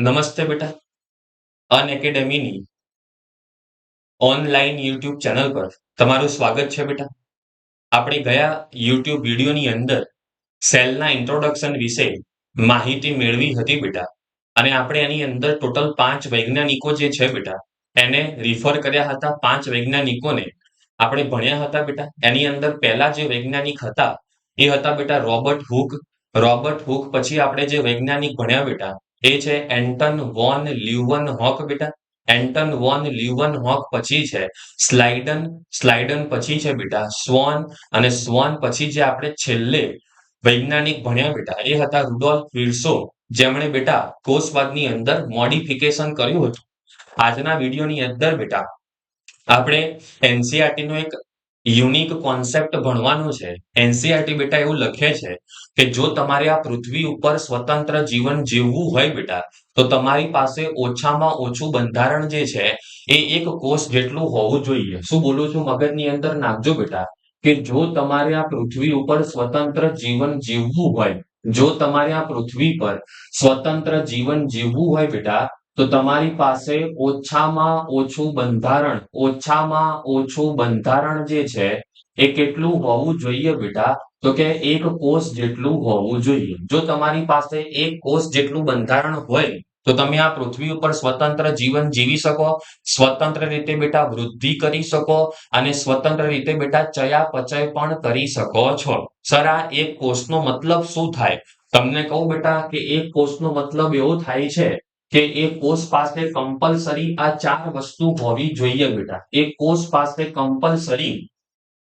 નમસ્તે બેટા. અનએકેડમીની online YouTube channel પર તમારું સ્વાગત છે બેટા. આપણે ગયા યુટ્યુબ વિડીયોની અંદર સેલના ઇન્ટ્રોડક્શન વિશે માહિતી મેળવી હતી બેટા. અને આપણે એની અંદર ટોટલ 5 વૈજ્ઞાનિકો જે છે બેટા એને રિફર કર્યા હતા. 5 વૈજ્ઞાનિકોને આપણે ભણ્યા હતા બેટા. એની અંદર પહેલા જે વૈજ્ઞાનિક હતા એ હતા બેટા રોબર્ટ હુક. રોબર્ટ હુક પછી આપણે જે વૈજ્ઞાનિક ભણ્યા બેટા એ છે એન્ટન વોન લ્યુવનહોક બેટા. એન્ટન વોન લ્યુવનહોક પછી છે સ્લાઇડન. સ્લાઇડન પછી છે બેટા સ્વોન. અને સ્વોન પછી જે આપણે છેલ્લે વૈજ્ઞાનિક ભણ્યા બેટા એ હતા રુડોલ્ફ વિર્સો, જેમણે બેટા કોષવાદની અંદર મોડિફિકેશન કર્યું હતું. આજના વિડીયોની અંદર બેટા આપણે એનસીઈઆરટી નો એક યુનિક કોન્સેપ્ટ ભણવાનો છે. એનસીઈઆરટી બેટા એવું લખે છે કે જો તમારે આ પૃથ્વી ઉપર સ્વતંત્ર જીવન જીવવું હોય બેટા તો તમારી પાસે ઓછામાં ઓછું બંધારણ જે છે એ એક કોષ જેટલું હોવું જોઈએ. શું બોલું છું મગજની અંદર નાખજો બેટા કે જો તમારે આ પૃથ્વી ઉપર સ્વતંત્ર જીવન જીવવું હોય, જો તમારે આ પૃથ્વી પર સ્વતંત્ર જીવન જીવવું હોય બેટા તો તમારી પાસે ઓછામાં ઓછું બંધારણ જે છે એ કેટલું હોવું જોઈએ બેટા તો કે એક કોષ જેટલું હોવું જોઈએ. જો તમારી પાસે એક કોષ જેટલું બંધારણ હોય તો તમે આ પૃથ્વી ઉપર સ્વતંત્ર જીવન જીવી શકો, સ્વતંત્ર રીતે બેટા વૃદ્ધિ કરી શકો અને સ્વતંત્ર રીતે બેટા ચયાપચય પણ કરી શકો છો. સર આ એક કોષનો મતલબ શું થાય? તમને કહું બેટા કે એક કોષનો મતલબ એવો થાય છે કે એક કોષ પાસે કમ્પલસરી આ 4 વસ્તુ હોવી જોઈએ બેટા. એક કોષ પાસે કમ્પલસરી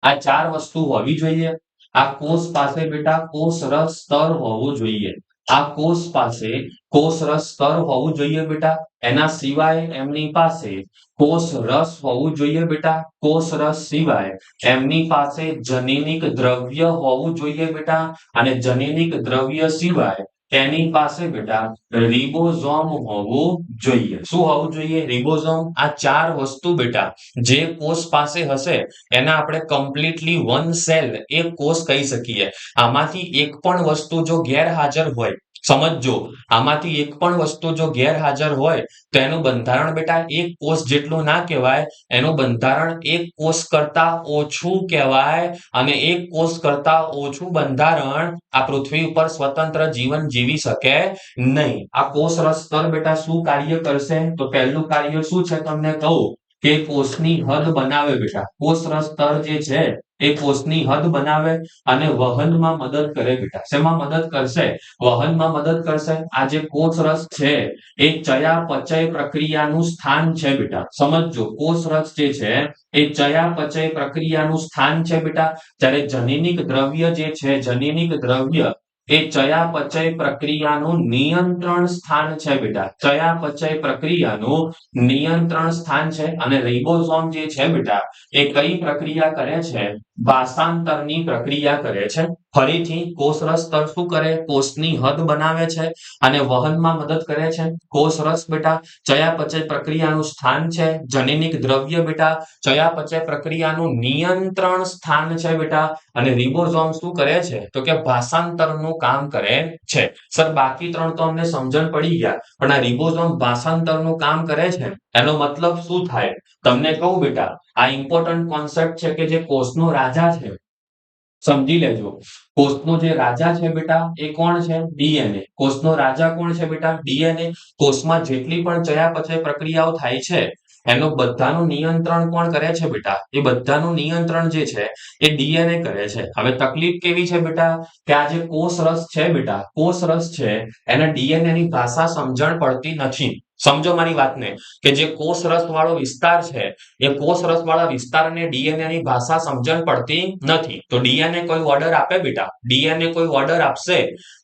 આ 4 વસ્તુ હોવી જોઈએ. આ કોષ પાસે બેટા કોષરસ સ્તર હોવું જોઈએ. આ કોષ પાસે કોષરસ સ્તર હોવું જોઈએ બેટા. એના સિવાય એમની પાસે કોષરસ હોવું જોઈએ બેટા. કોષરસ સિવાય એમની પાસે જનીનિક દ્રવ્ય હોવું જોઈએ બેટા. અને જનીનિક દ્રવ્ય સિવાય એની પાસે બેટા રિબોઝોમ હોવું જોઈએ. શું હોવું જોઈએ? રિબોઝોમ. આ 4 વસ્તુ બેટા જે કોષ પાસે હશે એને આપણે કમ્પ્લીટલી વન સેલ એક કોષ કહી શકીએ. આમાંથી એક પણ વસ્તુ જો ગેરહાજર હોય, સમજજો, આમાંથી એક પણ વસ્તુ જો ગેરહાજર હોય તો એનું બંધારણ બેટા એક કોષ જેટલું ના કહેવાય, એનું બંધારણ એક કોષ કરતા ઓછું કહેવાય. અને એક કોષ કરતા ઓછું બંધારણ આ પૃથ્વી ઉપર સ્વતંત્ર જીવન જીવી શકે નહીં. આ કોષરસ સ્તર બેટા શું કાર્ય કરશે? તો પહેલું કાર્ય શું છે તમને કહું કે કોષની હદ બનાવે બેટા. કોષરસ સ્તર જે છે એ કોષની હદ બનાવે અને વહનમાં મદદ કરે બેટા. શેમાં મદદ કરશે? વહનમાં મદદ કરશે. આ જે કોષરસ છે એ ચયાપચય પ્રક્રિયાનું સ્થાન છે બેટા. સમજજો, કોષરસ જે છે એ ચયાપચય પ્રક્રિયાનું સ્થાન છે બેટા. જ્યારે જનીનિક દ્રવ્ય જે છે, જનીનિક દ્રવ્ય એ ચયાપચય પ્રક્રિયાનું નિયંત્રણ સ્થાન છે બેટા. ચયાપચય પ્રક્રિયાનું નિયંત્રણ સ્થાન છે. અને રિબોઝોમ જે છે બેટા એ કઈ પ્રક્રિયા કરે છે? ભાષાંતરની પ્રક્રિયા કરે છે. ફરીથી કોષરસ સ્તર શું કરે? કોષની હદ બનાવે છે અને વહનમાં મદદ કરે છે. કોષરસ બેટા ચયાપચય પ્રક્રિયાનું સ્થાન છે. જનીનિક દ્રવ્ય બેટા ચયાપચય પ્રક્રિયાનું નિયંત્રણ સ્થાન છે બેટા. અને રિબોઝોમ શું કરે છે? તો કે ભાષાંતરનું કામ કરે છે. સર બાકી 3 તો અમને સમજણ પડી ગયા, પણ આ રિબોઝોમ ભાષાંતરનું કામ કરે છે એનો મતલબ શું થાય? તમને કહું બેટા આ ઇમ્પોર્ટન્ટ કોન્સેપ્ટ છે કે જે કોષનો રાજા છે, સમજી લેજો. કોષનો જે રાજા છે બેટા એ કોણ છે? ડીએનએ. કોષનો રાજા કોણ છે બેટા? ડીએનએ. કોષમાં જેટલી પણ ચયાપચય પ્રક્રિયાઓ થાય છે એનું બધાનું નિયંત્રણ કોણ કરે છે બેટા? એ બધાનું નિયંત્રણ જે છે એ ડીએનએ કરે છે. હવે તકલીફ કેવી છે બેટા કે આ જે કોષરસ છે બેટા, કોષરસ છે એને ડીએનએ ની ભાષા સમજણ પડતી નથી. સમજો મારી વાતને કે જે કોષરસ વાળો વિસ્તાર છે એ કોષરસ વાળા વિસ્તારને ડીએનએ ની ભાષા સમજણ પડતી નથી. તો ડીએનએ કોઈ ઓર્ડર આપે બેટા, ડીએનએ કોઈ ઓર્ડર આપશે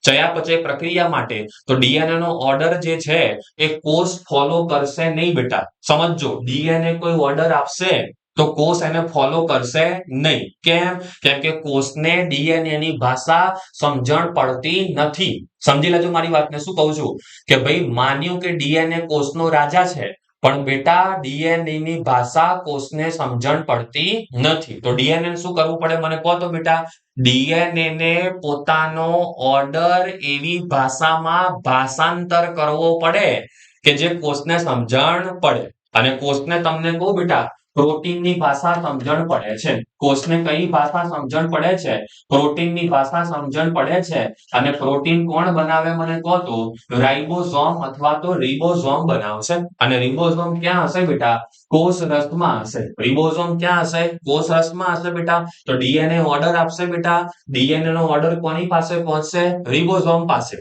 ચયાપચય પ્રક્રિયા માટે તો ડીએનએ નો ઓર્ડર જે છે એ કોષ ફોલો કરશે નહીં બેટા. સમજજો, ડીએનએ કોઈ ઓર્ડર આપશે તો કોષ એને ફોલો કરશે નહીં. કેમ? કેમ કે કોષને ડીએનએ ની ભાષા સમજણ પડતી નથી. સમજી લેજો મારી વાતને. શું કહું છું કે ભાઈ માન્યું કે ડીએનએ કોષનો રાજા છે, પણ બેટા ડીએનએ ની ભાષા કોષને સમજણ પડતી નથી. તો ડીએનએ શું કરવું પડે મને કહો તો બેટા? ડીએનએ ને પોતાનો ઓર્ડર એવી ભાષામાં ભાષાંતર કરવો પડે કે જે કોષને સમજણ પડે. અને કોષને તમને કહું બેટા, પ્રોટીનની ભાષા સમજણ પડે છે. કોષને કઈ ભાષા સમજણ પડે છે? પ્રોટીનની ભાષા સમજણ પડે છે. અને પ્રોટીન કોણ બનાવે મને કહો તો? રાઇબોઝોમ અથવા તો રિબોઝોમ બનાવશે. અને રિબોઝોમ ક્યાં હશે બેટા? કોષ રસમાં હશે. રિબોઝોમ ક્યાં હશે? કોષ રસમાં હશે બેટા. તો ડીએનએ ઓર્ડર આપશે બેટા. ડીએનએ નો ઓર્ડર કોની પાસે પહોંચશે? રિબોઝોમ પાસે.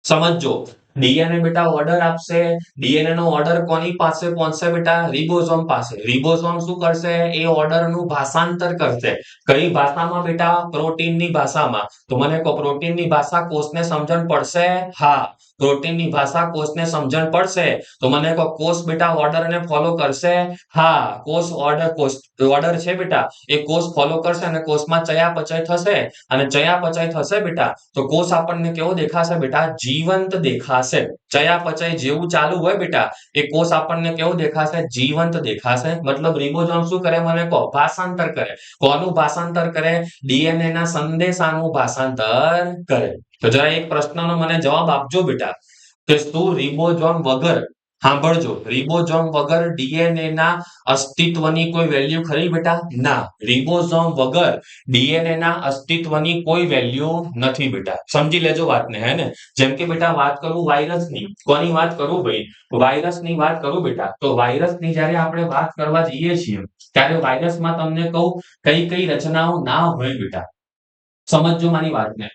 સમજો, ડીએનએ બેટા ઓર્ડર આપશે. ડીએનએ નો ઓર્ડર કોની પાસે પહોંચશે બેટા? રિબોઝોમ પાસે. રિબોઝોમ શું કરશે? એ ઓર્ડરનું ભાષાંતર કરશે. કઈ ભાષામાં બેટા? પ્રોટીનની ભાષામાં. તો મને કહો, પ્રોટીનની ભાષા કોષને સમજણ પડશે? હા, પ્રોટીનની ભાષા કોષને સમજણ પડશે. તો મને કહો, કોષ બેટા ઓર્ડરને ફોલો કરશે? હા, કોષ ઓર્ડર છે બેટા, એ કોષ ફોલો કરશે અને કોષમાં ચયાપચય થશે. અને ચયાપચય થશે બેટા, તો કોષ આપણને કેવો દેખાશે બેટા? જીવંત દેખાશે. ચયાપચય જેવું ચાલુ હોય બેટા, એ કોષ આપણને કેવો દેખાશે? જીવંત દેખાશે. મતલબ રિબોઝોમ શું કરે મને કહો? ભાષાંતર કરે. કોનું ભાષાંતર કરે? ડીએનએ ના સંદેશાનું ભાષાંતર કરે. તો જરા એક પ્રશ્નનો મને જવાબ આપજો બેટા, કે શું રિબોઝોમ વગર, સાંભળજો, રિબોઝોમ વગર ડીએનએ ના અસ્તિત્વની કોઈ વેલ્યુ ખરી બેટા? ના, રિબોઝોમ વગર ડીએનએ ના અસ્તિત્વની કોઈ વેલ્યુ નથી બેટા. સમજી લેજો વાતને, હે ને? જેમ કે બેટા વાત કરું વાયરસની. કોની વાત કરું ભાઈ? વાયરસની વાત કરું બેટા. તો વાયરસની જ્યારે આપણે વાત કરવા જઈએ છીએ, ત્યારે વાયરસમાં તમને કહું કઈ કઈ રચનાઓ ના હોય બેટા. સમજજો મારી વાતને.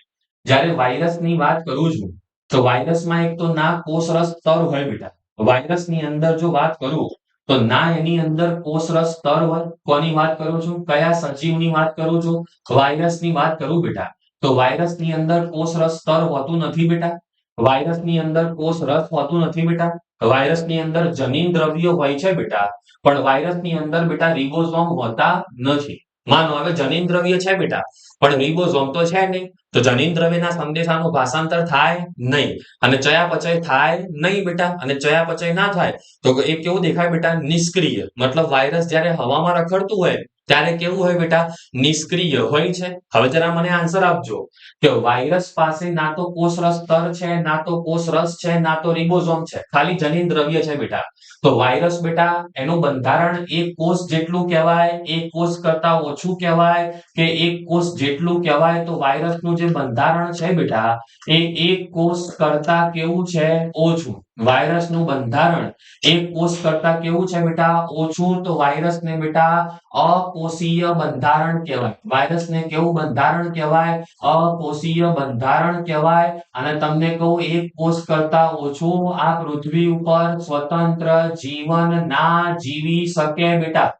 જ્યારે વાયરસની વાત કરું છું, તો વાયરસમાં એક તો ના કોષરસ સ્તર હોય બેટા. વાયરસની અંદર જો વાત કરું, તો ના એની અંદર કોષરસ સ્તર હોય. કોની વાત કરું છું? કયા સજીવની વાત કરું છું? વાયરસની વાત કરું બેટા. તો વાયરસની અંદર કોષરસ સ્તર હોતું નથી બેટા. વાયરસની અંદર કોષરસ હોતું નથી બેટા. વાયરસની અંદર જનીન દ્રવ્યો હોય છે બેટા. પણ વાયરસની અંદર બેટા રિબોઝોમ હોતા નથી. માનો હવે જનીન દ્રવ્ય છે બેટા, પણ રિબોઝોમ તો છે નહીં. તો જનીન દ્રવ્યના સંદેશાનું ભાષાંતર થાય નહીં. અને ચયાપચય થાય નહીં બેટા. અને ચયાપચય ના થાય તો એ કેવું દેખાય બેટા? નિષ્ક્રિય. મતલબ વાયરસ જ્યારે હવામાં રખડતું હોય ત્યારે કેવું હોય બેટા? નિષ્ક્રિય હોય છે. હવે જરા મને આન્સર આપજો, કે વાયરસ પાસે ના તો કોષરસ સ્તર છે, ના તો કોષરસ છે, ના તો રિબોઝોમ છે. ખાલી જનીન દ્રવ્ય છે બેટા. તો વાયરસ બેટા એનું બંધારણ એક કોષ જેટલું કહેવાય, એક કોષ કરતા ઓછું કહેવાય, કે એક કોષ જેટલું કહેવાય? તો વાયરસનું જે બંધારણ છે બેટા, એ એક કોષ કરતા કેવું છે? ઓછું. વાયરસનું બંધારણ એક કોષ કરતા કેવું છે બેટા? ઓછું. તો વાયરસને બેટા અકોષીય બંધારણ કહેવાય. વાયરસને કેવું બંધારણ કહેવાય? અકોષીય બંધારણ કહેવાય. અને તમને કહું, એક કોષ કરતા ઓછું આ પૃથ્વી ઉપર સ્વતંત્ર જીવન ના જીવી શકે બેટા.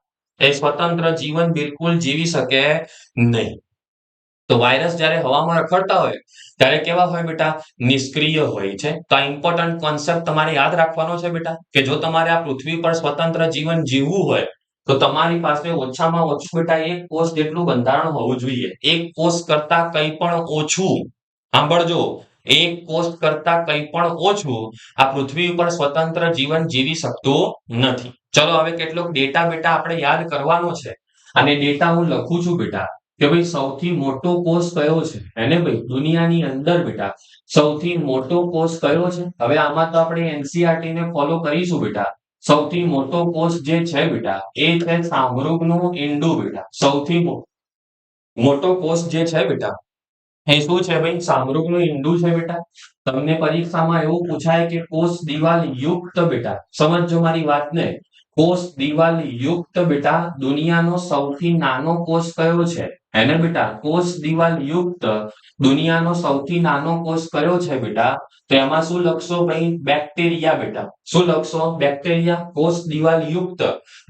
એ સ્વતંત્ર જીવન બિલકુલ જીવી શકે નહીં. તો વાયરસ જ્યારે હવામાં રખડતા હોય ત્યારે કેવા હોય બેટા? નિષ્ક્રિય હોય છે. તો આ ઇમ્પોર્ટન્ટ કોન્સેપ્ટ તમારે યાદ રાખવાનો છે બેટા, કે જો તમારે આ પૃથ્વી પર સ્વતંત્ર જીવન જીવવું હોય, તો તમારી પાસે ઓછામાં ઓછું બેટા એક કોષ જેટલું બંધારણ હોવું જોઈએ. એક કોષ કરતા કંઈ પણ ઓછું, સાંભળજો, એક કોષ કરતા કંઈ પણ ઓછું આ પૃથ્વી ઉપર સ્વતંત્ર જીવન જીવી શકતું નથી. ચલો હવે કેટલોક ડેટા બેટા આપણે યાદ કરવાનો છે. અને ડેટા હું લખું છું બેટા, કે ભાઈ સૌથી મોટો કોષ કયો છે? એને ભાઈ દુનિયાની અંદર બેટા સૌથી મોટો કોષ કયો છે? હવે આમાં તો આપણે એનસીઈઆરટી ને ફોલો કરીશું બેટા. સૌથી મોટો કોષ જે છે બેટા, એ છે સામરૂપનું ઈંડું બેટા. સૌથી મોટો કોષ જે છે બેટા, એ શું છે ભાઈ? સામરૂપનું ઈંડું છે બેટા. તમને પરીક્ષામાં એવું પૂછાય કે કોષ દિવાલ યુક્ત બેટા. સમજજો મારી વાતને. કોષ દિવાલ યુક્ત બેટા દુનિયાનો સૌથી નાનો કોષ કયો છે? એને બેટા કોષ દિવાલ યુક્ત દુનિયાનો સૌથી નાનો કોષ કયો છે બેટા? તો એમાં શું લખશો ભાઈ? બેક્ટેરિયા બેટા. શું લખશો? બેક્ટેરિયા. કોષ દિવાલ યુક્ત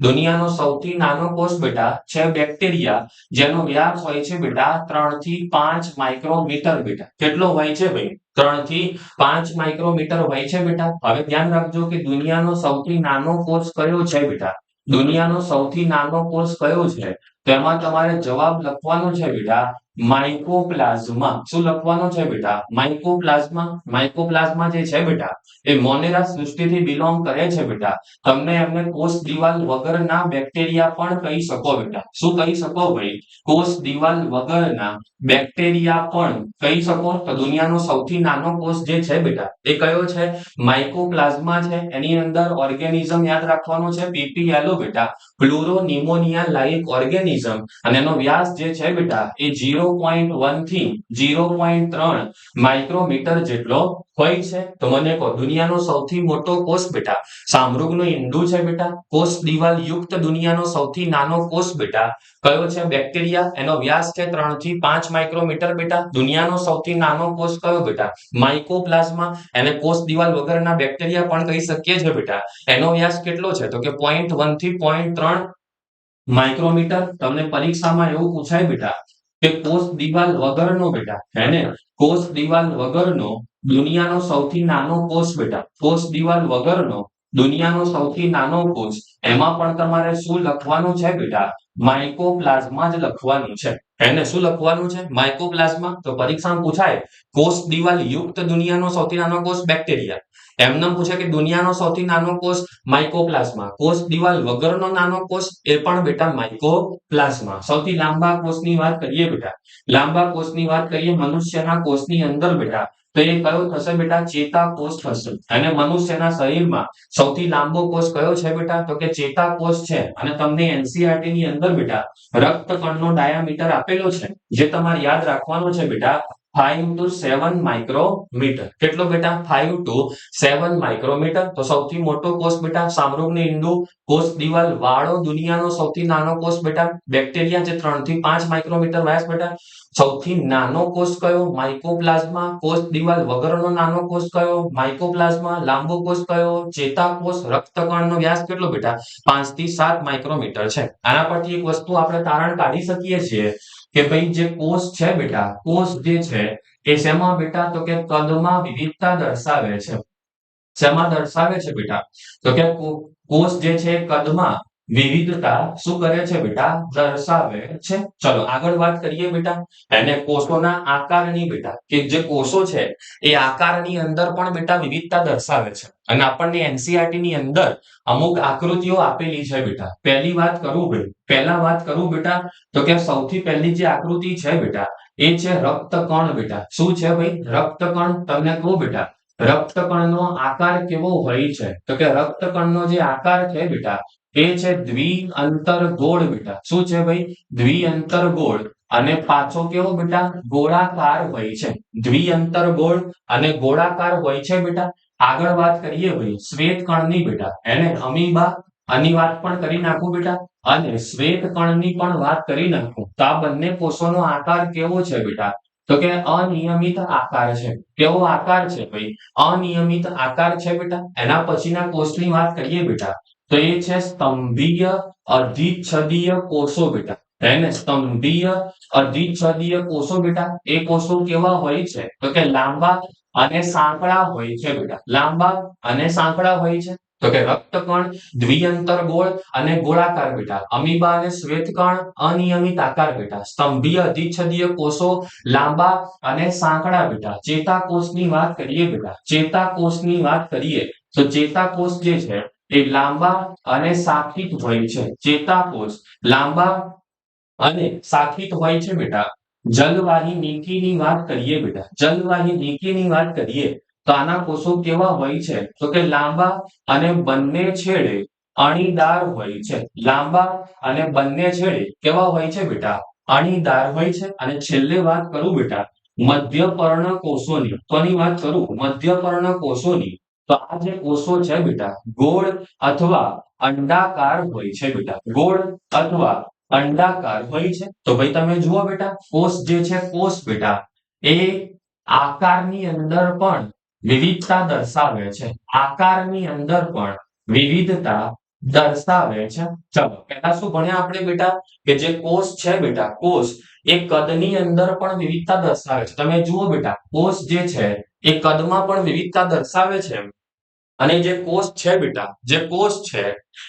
દુનિયાનો સૌથી નાનો કોષ બેટા છે બેક્ટેરિયા, જેનો વ્યાસ હોય છે બેટા 3 થી 5 માઇક્રોમીટર બેટા. કેટલો હોય છે ભાઈ? 3 થી 5 માઇક્રોમીટર હોય છે બેટા. હવે ધ્યાન રાખજો કે દુનિયાનો સૌથી નાનો કોષ કયો છે બેટા? દુનિયાનો સૌથી નાનો કોષ કયો છે? તો એમાં તમારે જવાબ લખવાનો છે બેટા માઇકોપ્લાઝમા શું લખવાનું છે બેટા? માઇકોપ્લાઝમા. માઇકોપ્લાઝમા જે છે બેટા એ મોનેરા સૃષ્ટિથી બિલોંગ કરે છે બેટા. તમને એમને કોષ દિવાલ વગરના બેક્ટેરિયા પણ કહી શકો બેટા. શું કહી શકો ભાઈ? કોષ દિવાલ વગરના બેક્ટેરિયા પણ કહી શકો. તો દુનિયાનો સૌથી નાનો કોષ જે છે બેટા એ કયો છે? માઇકોપ્લાઝમા છે. એની અંદર ઓર્ગેનિઝમ યાદ રાખવાનો છે પીપીએલઓ બેટા, પ્લુરોનિમોનિયા લાઇક ઓર્ગેનિઝમ, અને એનો વ્યાસ જે છે બેટા એ 0.1 થી 0.3 માઇક્રોમીટર જેટલો હોય છે. તો મને કહો દુનિયાનો સૌથી મોટો કોષ બેટા સામરૂગનું ઈંડું છે બેટા. કોષ દિવાલ યુક્ત દુનિયાનો સૌથી નાનો કોષ બેટા કયો છે? બેક્ટેરિયા. એનો વ્યાસ છે 3 થી 5 માઇક્રોમીટર બેટા. દુનિયાનો સૌથી નાનો કોષ કયો બેટા? માઇકોપ્લાઝમા. એને કોષ દિવાલ વગરના બેક્ટેરિયા પણ કહી શકીએ છીએ બેટા. એનો વ્યાસ કેટલો છે? તો કે 0.1 થી 0.3 માઇક્રોમીટર. તમને પરીક્ષામાં એવું પૂછાય બેટા કે કોષ દિવાલ વગરનો બેટા હેને કોષ દિવાલ વગરનો દુનિયાનો સૌથી નાનો કોષ બેટા. કોષ દિવાલ વગરનો દુનિયાનો સૌથી નાનો કોષ, એમાં પણ તમારે શું લખવાનું છે બેટા? માઇકોપ્લાઝમા જ લખવાનું છે. એને શું લખવાનું છે? માઇકોપ્લાઝમા. તો પરીક્ષામાં પૂછાય કોષ દિવાલ યુક્ત દુનિયાનો સૌથી નાનો કોષ બેક્ટેરિયા. એમને પૂછે કે દુનિયાનો સૌથી નાનો કોષ માઇકોપ્લાઝમા. કોષ દિવાલ વગરનો નાનો કોષ એ પણ બેટા માઇકોપ્લાઝમા. સૌથી લાંબા કોષની વાત કરીએ બેટા. લાંબા કોષની વાત કરીએ મનુષ્યના કોષની અંદર બેટા તો એ કયો થશે બેટા? ચેતાકોષ થશે. અને મનુષ્યના શરીરમાં સૌથી લાંબો કોષ કયો છે બેટા? તો કે ચેતાકોષ છે. અને તમને એનસીઈઆરટી ની અંદર બેટા રક્તકણનો ડાયામીટર આપેલો છે જે તમારે યાદ રાખવાનો છે બેટા 5 to 7 માઇક્રોમીટર. કેટલો બેટા? 5 to 7 માઇક્રોમીટર. તો સૌથી મોટો કોષ બેટા સામરૂગનું ઈંડું. કોષ દિવાલ વાળો દુનિયાનો સૌથી નાનો કોષ બેટા બેક્ટેરિયા જે 3 થી 5 માઇક્રોમીટર વ્યાસ બેટા. સૌથી નાનો કોષ કયો? માઇકોપ્લાઝમા. કોષ દિવાલ વગરનો નાનો કોષ કયો? માઇકોપ્લાઝમા. લાંબો કોષ કયો? ચેતાકોષ. રક્તકણનો વ્યાસ કેટલો બેટા? 5 થી 7 માઇક્રોમીટર છે. આના પરથી એક વસ્તુ આપણે તારણ કાઢી શકીએ છીએ કે ભાઈ જે કોષ છે બેટા કોષ જે છે એ શેમાં બેટા? તો કે કદમાં વિવિધતા દર્શાવે છે. શેમાં દર્શાવે છે બેટા? તો કે કોષ જે છે કદમાં વિવિધતા શું કરે છે બેટા? દર્શાવે છે. ચલો આગળ વાત કરીએ બેટા એને કોષોના આકારની બેટા કે જે કોષો છે એ આકારની અંદર પણ બેટા વિવિધતા દર્શાવે છે. અને આપણને એનસીઈઆરટી ની અંદર અમુક આકૃતિઓ આપેલી છે બેટા. પહેલા વાત કરું બેટા તો કે સૌથી પહેલી જે આકૃતિ છે બેટા એ છે રક્તકણ બેટા. શું છે ભાઈ? રક્તકણ. તમને કહું બેટા રક્તકણનો આકાર કેવો હોય છે? તો કે રક્તકણનો જે આકાર છે બેટા એ છે દ્વિઅંતરગોળ બેટા. શું છે ભાઈ? દ્વિઅંતરગોળ. અને પાછો કેવો બેટા? ગોળાકાર હોય છે. દ્વિઅંતરગોળ અને ગોળાકાર હોય છે બેટા. આગળ વાત કરીએ ભાઈ શ્વેતકણની બેટા એને અમીબા આની વાત પણ કરી નાખું બેટા અને શ્વેતકણની પણ વાત કરી નાખું. તો આ બંને કોષોનો આકાર કેવો છે બેટા? તો કે અનિયમિત આકાર છે. કેવો આકાર છે ભાઈ? અનિયમિત આકાર છે બેટા. એના પછીના કોષની વાત કરીએ બેટા તો એ છે સ્તંભીય અધિચ્છદીય કોષો બેટા. એને સ્તંભીય અધિચ્છદીય કોષો બેટા. એ કોષો કેવા હોય છે? તો કે લાંબા અને સાંકડા હોય છે બેટા. લાંબા અને સાંકડા હોય છે. તો કે રક્તકણ દ્વિઅંતરગોળ અને ગોળાકાર બેટા. અમીબા અને શ્વેતકણ અનિયમિત આકાર બેટા. સ્તંભીય અધિચ્છદીય કોષો લાંબા અને સાંકડા બેટા. ચેતાકોષની વાત કરીએ બેટા. ચેતાકોષની વાત કરીએ તો ચેતાકોષ જે છે એ લાંબા અને શાખિત હોય છે. ચેતાકોષ લાંબા અને શાખિત હોય છે બેટા. જલવાહી નીતિની વાત કરીએ બેટા. જલવાહી નીતિની વાત કરીએ તો આના કોષો કેવા હોય છે? તો કે લાંબા અને બંને છેડે અણીદાર હોય છે. લાંબા અને બંને છેડે કેવા હોય છે બેટા? અણીદાર હોય છે. અને છેલ્લે વાત કરું બેટા મધ્યપર્ણ કોષોની. કોની વાત કરું? મધ્યપર્ણ કોષોની. તો આ જે કોષો છે બેટા ગોળ અથવા અંડાકાર હોય છે બેટા. ગોળ અથવા અંડાકાર હોય છે. તો ભાઈ તમે જુઓ બેટા કોષ જે છે કોષ બેટા એ આકારની અંદર પણ વિવિધતા દર્શાવે છે. આકારની અંદર પણ વિવિધતા દર્શાવે છે. ચલો પહેલા શું ભણ્યા આપણે બેટા કે જે કોષ છે બેટા કોષ એ કદની અંદર પણ વિવિધતા દર્શાવે છે. તમે જુઓ બેટા કોષ જે છે એ કદમાં પણ વિવિધતા દર્શાવે છે અને જે કોષ છે બેટા, જે કોષ છે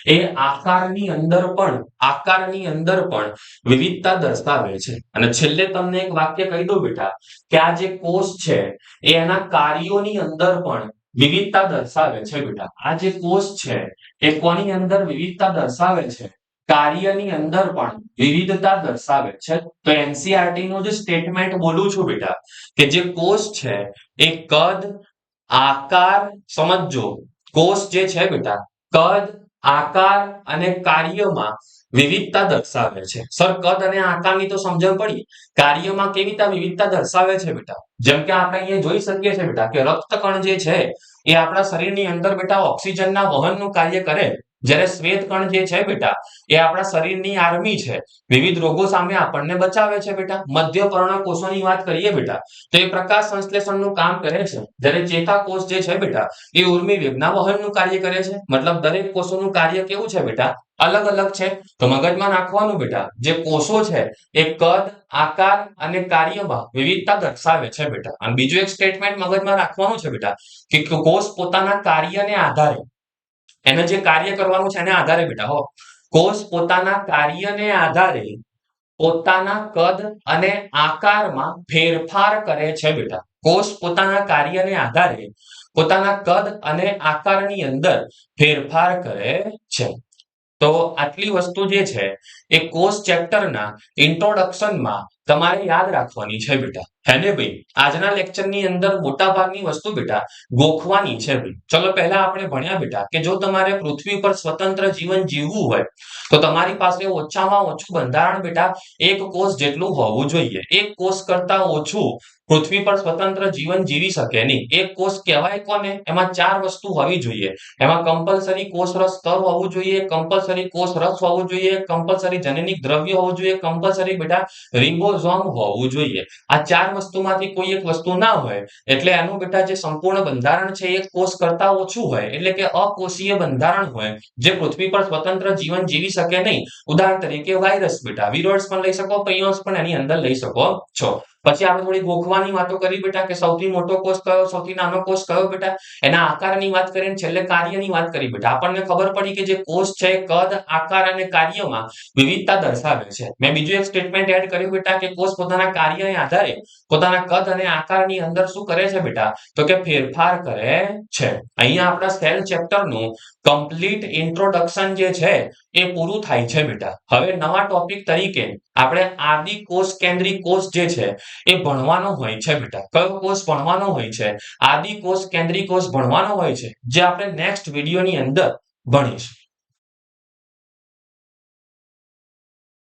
એ આકારની અંદર પણ વિવિધતા દર્શાવે છે. અને છેલ્લે તમને એક વાક્ય કહી દઉં બેટા કે આ જે કોષ છે એ એના કાર્યોની અંદર પણ વિવિધતા દર્શાવે છે બેટા. આ જે કોષ છે એ કોની અંદર વિવિધતા દર્શાવે છે? કાર્યની અંદર પણ વિવિધતા દર્શાવે છે. તો એનસીઈઆરટી નું જે સ્ટેટમેન્ટ બોલું છું બેટા કે જે કોષ છે એ કદ, આકાર, સમજજો, કોષ જે છે બેટા કદ, આકાર અને કાર્યમાં વિવિધતા દર્શાવે છે. સર કદ અને આકારની તો સમજણ પડી, કાર્યમાં કેવી રીતે વિવિધતા દર્શાવે છે બેટા? જેમ કે આપણે અહીંયા જોઈ શકીએ છીએ બેટા કે રક્તકણ જે છે એ આપણા શરીરની અંદર બેટા ઓક્સિજનના વહનનું કાર્ય કરે, જ્યારે શ્વેત કણ જે છે બેટા એ આપણા શરીરની આર્મી છે, વિવિધ રોગો સામે આપણને બચાવે છે બેટા. મધ્ય પર્ણકોષોની વાત કરીએ બેટા તો એ પ્રકાશ સંશ્લેષણનું કામ કરે છે, જ્યારે ચેતાકોષ જે છે બેટા એ ઉર્મિ વેગના વહનનું કાર્ય કરે છે. મતલબ દરેક કોષોનું કાર્ય કેવું છે બેટા? અલગ અલગ છે. તો મગજમાં રાખવાનું બેટા, જે કોષો છે એ કદ, આકાર અને કાર્યમાં વિવિધતા દર્શાવે છે બેટા. અને બીજું એક સ્ટેટમેન્ટ મગજમાં રાખવાનું છે બેટા કે કોષ પોતાના કાર્યને આધારે, એને જે કાર્ય કરવાનું છે એને આધારે બેટા કોષ પોતાના કાર્યને આધારે પોતાના કદ અને આકારમાં ફેરફાર કરે છે બેટા. કોષ પોતાના કાર્યને આધારે પોતાના કદ અને આકારની અંદર ફેરફાર કરે છે. તો આટલી વસ્તુ જે છે એ કોષ ચેપ્ટરના ઇન્ટ્રોડક્શનમાં તમારે યાદ રાખવાની છે બેટા. હેને ભાઈ? આજના લેક્ચરની અંદર મોટા ભાગની વસ્તુ બેટા ગોખવાની છે ભાઈ. ચલો પહેલા આપણે ભણ્યા બેટા કે જો તમારે પૃથ્વી પર સ્વતંત્ર જીવન જીવવું હોય તો તમારી પાસે ઓછામાં ઓછું બંધારણ બેટા એક કોષ જેટલું હોવું જોઈએ. એક કોષ કરતા ઓછું પૃથ્વી પર સ્વતંત્ર જીવન જીવી શકે નહીં. એક કોષ કહેવાય કોને? એમાં 4 વસ્તુ હોવી જોઈએ. એમાં કમ્પલસરી કોષરસ સ્તર હોવું જોઈએ, કમ્પલસરી કોષરસ હોવું જોઈએ, કમ્પલસરી જનનિક દ્રવ્ય હોવું જોઈએ, કમ્પલસરી બેટા રિબોઝોમ હોવું જોઈએ. આ 4 વસ્તુમાંથી કોઈ એક વસ્તુ ના હોય એટલે એનું બેટા જે સંપૂર્ણ બંધારણ છે એક કોષ કરતા ઓછું હોય, એટલે કે અકોષીય બંધારણ હોય, જે પૃથ્વી પર સ્વતંત્ર જીવન જીવી શકે નહીં. ઉદાહરણ તરીકે વાયરસ બેટા, વિરોડ્સ પણ લઈ શકો, પૈયોન્સ પણ એની અંદર લઈ શકો છો. પછી આપણે થોડી ગોખવાની વાતો કરી બેટા કે સૌથી મોટો કોષ કયો, સૌથી નાનો કોષ કયો બેટા, એના આકારની વાત કરીને છેલ્લે કાર્યની વાત કરી બેટા. આપણને ખબર પડી કે જે કોષ છે કદ, આકાર અને કાર્યમાં વિવિધતા દર્શાવે છે. મેં બીજું એક સ્ટેટમેન્ટ એડ કર્યું બેટા કે કોષ પોતાના કાર્યને આધારે પોતાના કદ અને આકારની અંદર શું કરે છે બેટા? તો કે ફેરફાર કરે છે. અહીંયા આપણા સેલ ચેપ્ટરનું કમ્પ્લીટ ઇન્ટ્રોડક્શન જે છે એ પૂરું થાય છે બેટા. હવે નવા ટોપિક તરીકે આપણે આદિ કોષ કેન્દ્રી કોષ જે છે એ ભણવાનો હોય છે બેટા. કયો કોષ ભણવાનો હોય છે? આદિ કોષ કેન્દ્રી કોષ ભણવાનો હોય છે, જે આપણે નેક્સ્ટ વિડીયોની અંદર ભણીશું.